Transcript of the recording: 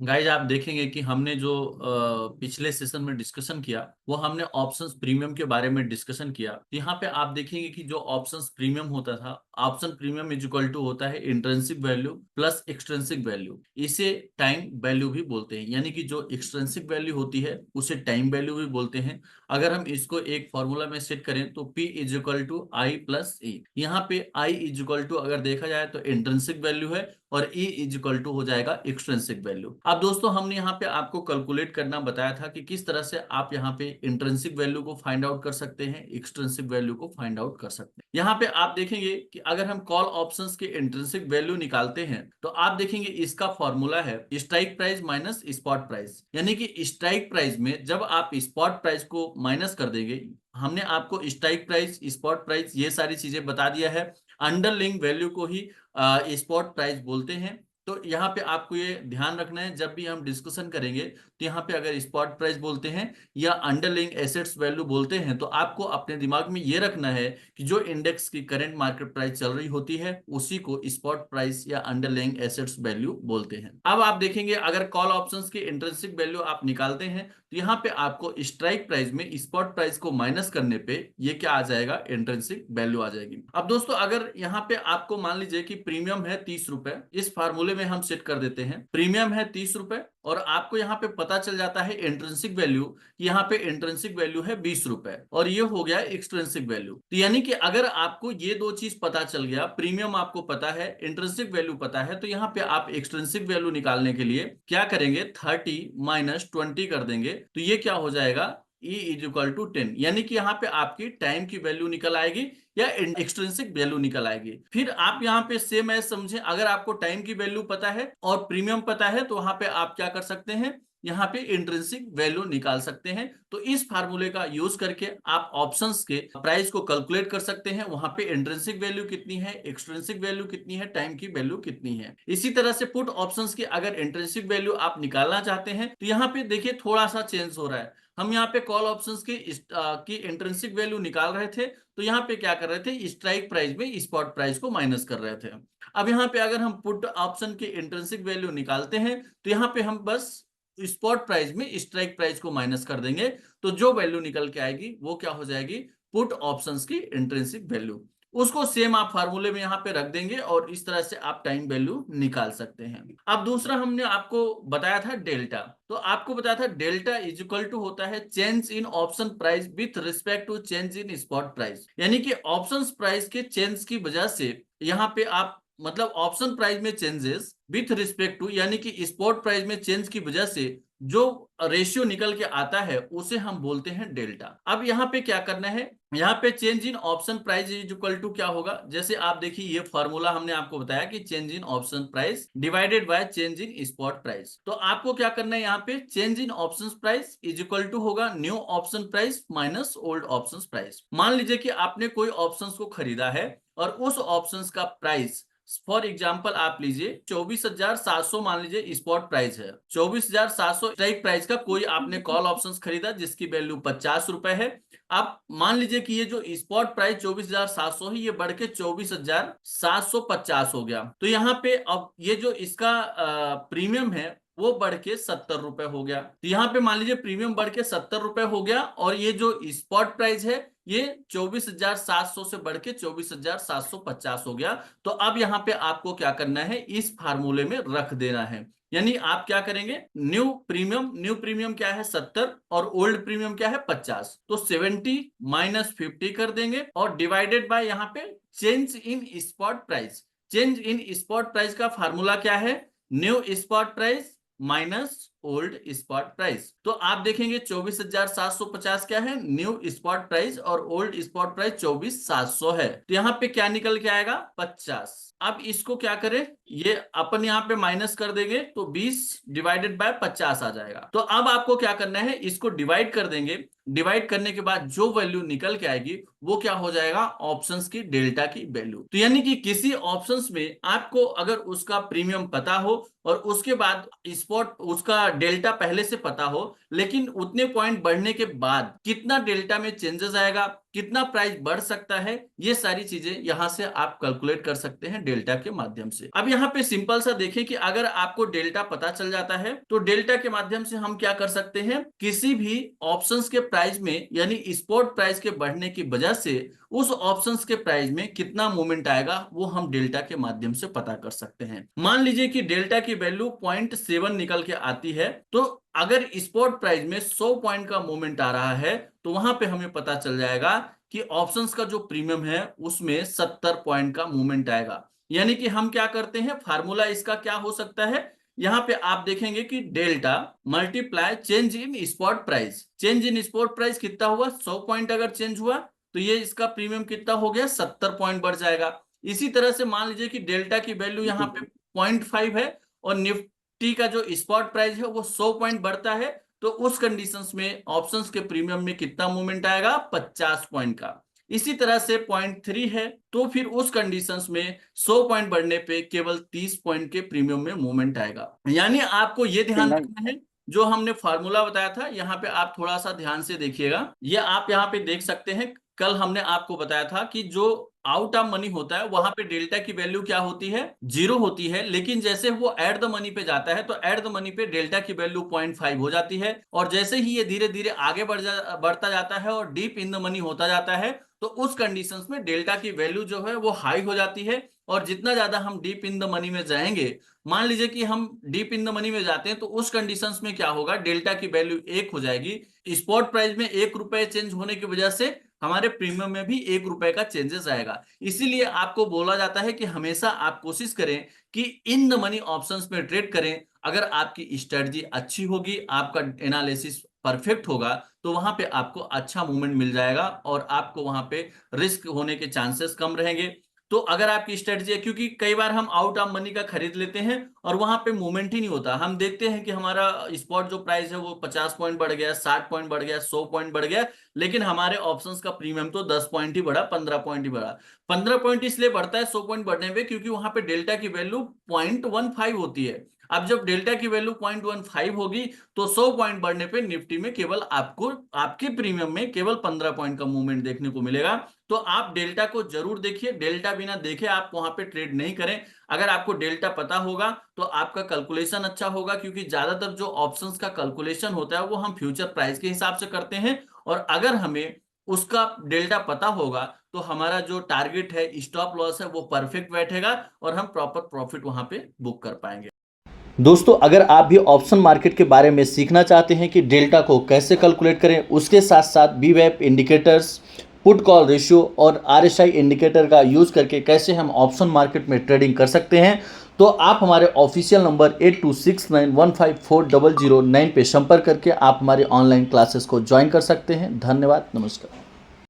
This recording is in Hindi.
गाइज आप देखेंगे कि हमने जो पिछले सेशन में डिस्कशन किया वो हमने ऑप्शंस प्रीमियम के बारे में डिस्कशन किया। यहाँ पे आप देखेंगे कि जो ऑप्शंस प्रीमियम होता था, option premium is equal to होता है intrinsic value plus extrinsic value. इसे टाइम वैल्यू भी बोलते हैं, यानी कि जो एक्सट्रिंसिक वैल्यू होती है उसे टाइम वैल्यू भी बोलते हैं। अगर हम इसको एक फॉर्मूला में सेट करें तो P is equal to I plus E. यहाँ पे I इज इक्वल टू अगर देखा जाए तो इंट्रिंसिक वैल्यू है और E इज इक्वल टू हो जाएगा एक्सट्रिंसिक वैल्यू। अब दोस्तों हमने यहाँ पे आपको कैलकुलेट करना बताया था कि किस तरह से आप यहाँ पे इंट्रिंसिक वैल्यू को फाइंड आउट कर सकते हैं, एक्सट्रिंसिक वैल्यू को फाइंड आउट कर सकते हैं। यहाँ पे आप देखेंगे कि अगर हम कॉल ऑप्शंस के इंट्रिंसिक वैल्यू निकालते हैं तो आप देखेंगे इसका फॉर्मूला है strike price minus spot price. यानी कि स्ट्राइक प्राइस में जब आप स्पॉट प्राइस को माइनस कर देंगे, हमने आपको स्ट्राइक प्राइस, स्पॉट प्राइस ये सारी चीजें बता दिया है। अंडरलिंग वैल्यू को ही स्पॉट प्राइस बोलते हैं। तो यहाँ पे आपको ये ध्यान रखना है, जब भी हम डिस्कशन करेंगे तो यहाँ पे अगर स्पॉट प्राइस बोलते हैं या अंडरलिंग एसेट्स वैल्यू बोलते हैं तो आपको अपने दिमाग में ये रखना है कि जो इंडेक्स की करंट मार्केट प्राइस चल रही होती है उसी को स्पॉट प्राइस या अंडरलिंग एसेट्स वैल्यू बोलते हैं। अब आप देखेंगे अगर कॉल ऑप्शंस की इंट्रिंसिक वैल्यू आप निकालते हैं तो यहाँ पे आपको स्ट्राइक प्राइस में स्पॉट प्राइस को माइनस करने पे ये क्या आ जाएगा, इंट्रिंसिक वैल्यू आ जाएगी। अब दोस्तों अगर यहाँ पे आपको मान लीजिए कि प्रीमियम है 30 रुपए, इस फार्मूले में हम सेट कर देते हैं प्रीमियम है 30 रुपए और आपको यहाँ पे पता चल जाता है इंट्रिंसिक वैल्यू, यहाँ पे इंट्रिंसिक वैल्यू है 20 रुपए और ये हो गया एक्सट्रिंसिक वैल्यू। तो यानी कि अगर आपको ये दो चीज पता चल गया, प्रीमियम आपको पता है, इंट्रिंसिक वैल्यू पता है, तो यहाँ पे आप एक्सट्रिंसिक वैल्यू निकालने के लिए क्या करेंगे, 30 - 20 कर देंगे तो ये क्या हो जाएगा, E इज इक्वल टू 10। यानी कि यहाँ पे आपकी टाइम की वैल्यू निकल आएगी या एक्सट्रिंसिक वैल्यू निकल आएगी। फिर आप यहाँ पे सेम एज समझे, अगर आपको टाइम की वैल्यू पता है और प्रीमियम पता है तो वहां पे आप क्या कर सकते हैं, यहाँ पे इंट्रिंसिक वैल्यू निकाल सकते हैं। तो इस फार्मूले का यूज करके आप ऑप्शंस के प्राइस को कैलकुलेट कर सकते हैं, वहां पे इंट्रिंसिक वैल्यू कितनी है, एक्सट्रिंसिक वैल्यू कितनी है, टाइम की वैल्यू कितनी है। इसी तरह से पुट ऑप्शंस की अगर इंट्रिंसिक वैल्यू आप निकालना चाहते हैं तो यहाँ पे देखिए थोड़ा सा चेंज हो रहा है। हम यहाँ पे कॉल ऑप्शंस की इंट्रिंसिक वैल्यू निकाल रहे थे तो यहाँ पे क्या कर रहे थे, स्ट्राइक प्राइस में स्पॉट प्राइस को माइनस कर रहे थे। अब यहाँ पे अगर हम पुट ऑप्शन की इंट्रिंसिक वैल्यू निकालते हैं तो यहाँ पे हम बस स्पॉट प्राइस में स्ट्राइक प्राइस को माइनस कर देंगे तो जो वैल्यू निकल के आएगी वो क्या हो जाएगी, पुट ऑप्शंस की इंट्रिंसिक वैल्यू। उसको सेम आप फार्मूले में यहाँ पे रख देंगे और इस तरह से आप टाइम वैल्यू निकाल सकते हैं। अब दूसरा हमने आपको बताया था डेल्टा, तो आपको बताया था डेल्टा इज इक्वल टू होता है change in option price with respect to change in spot price. यानी कि ऑप्शन प्राइस के चेंज की वजह से यहाँ पे आप मतलब ऑप्शन प्राइस में चेंजेस विथ रिस्पेक्ट टू, यानी कि स्पॉट प्राइस में चेंज की वजह से जो रेशियो निकल के आता है उसे हम बोलते हैं डेल्टा। अब यहाँ पे क्या करना है, यहाँ पे change in option price is equal to क्या होगा, जैसे आप देखिए ये फॉर्मूला हमने आपको बताया कि change in option price divided by change in spot price. तो आपको क्या करना है, यहाँ पे change in option price is equal to होगा new option price minus old option price. मान लीजिए कि आपने कोई ऑप्शन को खरीदा है और उस ऑप्शन का प्राइस फॉर एग्जाम्पल आप लीजिए 24,700 मान लीजिए स्पॉट प्राइस है, 24,700 स्ट्राइक प्राइस का कोई आपने कॉल ऑप्शंस खरीदा जिसकी वैल्यू 50 रुपए है। अब मान लीजिए कि ये जो स्पॉट प्राइस 24,700 है ये बढ़ के 24,750 हो गया, तो यहाँ पे अब ये जो इसका प्रीमियम है वो बढ़ के 70 रुपए हो गया। तो यहाँ पे मान लीजिए प्रीमियम बढ़ के 70 रुपए हो गया और ये जो स्पॉट प्राइस है ये 24,700 से बढ़ के 24,750 हो गया। तो अब यहाँ पे आपको क्या करना है, इस फार्मूले में रख देना है। यानी आप क्या करेंगे, न्यू प्रीमियम क्या है 70 और ओल्ड प्रीमियम क्या है 50, तो 70 - 50 कर देंगे और डिवाइडेड बाय यहाँ पे change in spot price. Change in spot price का फार्मूला क्या है, new spot price minus old spot price. तो आप देखेंगे 24,750 क्या है न्यू स्पॉट प्राइस और ओल्ड स्पॉट प्राइस 24,700 है, तो यहाँ पे क्या निकल के आएगा 50। अब इसको क्या करें, ये अपन यहाँ पे माइनस कर देंगे तो 20 डिवाइडेड बाय 50 आ जाएगा। तो अब आपको क्या करना है, इसको डिवाइड कर देंगे, डिवाइड करने के बाद जो वैल्यू निकल के आएगी वो क्या हो जाएगा, ऑप्शंस की डेल्टा की वैल्यू। तो यानी कि किसी ऑप्शंस में आपको अगर उसका प्रीमियम पता हो और उसके बाद स्पॉट उसका डेल्टा पहले से पता हो, लेकिन उतने पॉइंट बढ़ने के बाद कितना डेल्टा में चेंजेस आएगा, कितना प्राइस बढ़ सकता है, ये सारी चीजें यहां से आप कैलकुलेट कर सकते हैं डेल्टा के माध्यम से। अब यहाँ पे सिंपल सा देखें कि अगर आपको डेल्टा पता चल जाता है तो डेल्टा के माध्यम से हम क्या कर सकते हैं, किसी भी ऑप्शंस के प्राइस में यानी स्पॉट प्राइस के बढ़ने की वजह से उस ऑप्शंस के प्राइस में कितना मूवमेंट आएगा वो हम डेल्टा के माध्यम से पता कर सकते हैं। मान लीजिए कि डेल्टा की वैल्यू 0.7 निकल के आती है, तो अगर स्पॉट प्राइस में 100 पॉइंट का मूवमेंट आ रहा है तो वहां पे हमें पता चल जाएगा कि ऑप्शंस का जो प्रीमियम है उसमें 70 पॉइंट का मूवमेंट आएगा। यानी कि हम क्या करते हैं, फार्मूला इसका क्या हो सकता है, यहाँ पे आप देखेंगे कि delta multiply change in spot price. Change in spot price कितना हुआ, 100 पॉइंट अगर चेंज हुआ तो ये इसका प्रीमियम कितना हो गया, 70 पॉइंट बढ़ जाएगा। इसी तरह से मान लीजिए कि डेल्टा की वैल्यू यहाँ पे 0.5 है और निफ्टी का जो स्पॉट प्राइस है वो 100 पॉइंट बढ़ता है, तो उस कंडीशंस में ऑप्शंस के प्रीमियम में कितना मूवमेंट आएगा, 50 पॉइंट का। इसी तरह से 0.3 है तो फिर उस कंडीशंस में 100 पॉइंट बढ़ने पे केवल 30 पॉइंट के प्रीमियम में मूवमेंट आएगा। यानी आपको ये ध्यान रखना है, जो हमने फार्मूला बताया था यहाँ पे आप थोड़ा सा ध्यान से देखिएगा। ये आप यहाँ पे देख सकते हैं, कल हमने आपको बताया था कि जो आउट ऑफ मनी होता है वहां पे डेल्टा की वैल्यू क्या होती है, 0 होती है, लेकिन जैसे वो एट द मनी पे जाता है तो एट द मनी पे डेल्टा की वैल्यू 0.5 हो जाती है, और जैसे ही ये धीरे धीरे आगे बढ़ता जाता है और डीप इन द मनी होता जाता है तो उस कंडीशंस में डेल्टा की वैल्यू जो है वो हाई हो जाती है। और जितना ज्यादा हम डीप इन द मनी में जाएंगे, मान लीजिए कि हम डीप इन द मनी में जाते हैं तो उस कंडीशंस में क्या होगा, डेल्टा की वैल्यू 1 हो जाएगी। स्पॉट प्राइस में 1 रुपए चेंज होने की वजह से हमारे प्रीमियम में भी 1 रुपए का चेंजेस आएगा। इसीलिए आपको बोला जाता है कि हमेशा आप कोशिश करें कि इन द मनी ऑप्शंस में ट्रेड करें। अगर आपकी स्ट्रेटजी अच्छी होगी, आपका एनालिसिस परफेक्ट होगा, तो वहां पे आपको अच्छा मूवमेंट मिल जाएगा और आपको वहां पे रिस्क होने के चांसेस कम रहेंगे। तो अगर आपकी स्ट्रेटजी है, क्योंकि कई बार हम आउट ऑफ मनी का खरीद लेते हैं और वहां पे मूवमेंट ही नहीं होता, हम देखते हैं कि हमारा स्पॉट जो प्राइस है वो 50 पॉइंट बढ़ गया, 60 पॉइंट बढ़ गया, 100 पॉइंट बढ़ गया, लेकिन हमारे ऑप्शंस का प्रीमियम तो 10 पॉइंट ही बढ़ा, 15 पॉइंट ही बढ़ा। 15 पॉइंट इसलिए बढ़ता है 100 पॉइंट बढ़ने पे क्योंकि वहां पे डेल्टा की वैल्यू 0.15 होती है। अब जब डेल्टा की वैल्यू 0.15 होगी तो 100 पॉइंट बढ़ने पे निफ्टी में केवल आपको आपके प्रीमियम में केवल 15 पॉइंट का मूवमेंट देखने को मिलेगा। तो आप डेल्टा को जरूर देखिए, डेल्टा बिना देखे आप वहां पे ट्रेड नहीं करें। अगर आपको डेल्टा पता होगा तो आपका कैलकुलेशन अच्छा होगा, क्योंकि ज्यादातर जो ऑप्शंस का कैलकुलेशन होता है वो हम फ्यूचर प्राइस के हिसाब से करते हैं, और अगर हमें उसका डेल्टा पता होगा तो हमारा जो टारगेट है, स्टॉप लॉस है, वो परफेक्ट बैठेगा और हम प्रॉपर प्रॉफिट वहां पे बुक कर पाएंगे। दोस्तों, अगर आप भी ऑप्शन मार्केट के बारे में सीखना चाहते हैं कि डेल्टा को कैसे कैलकुलेट करें, उसके साथ साथ VWAP indicators, put call ratio और RSI इंडिकेटर का यूज़ करके कैसे हम ऑप्शन मार्केट में ट्रेडिंग कर सकते हैं, तो आप हमारे ऑफिशियल नंबर 8269154009 पे संपर्क करके आप हमारे ऑनलाइन क्लासेस को ज्वाइन कर सकते हैं। धन्यवाद, नमस्कार।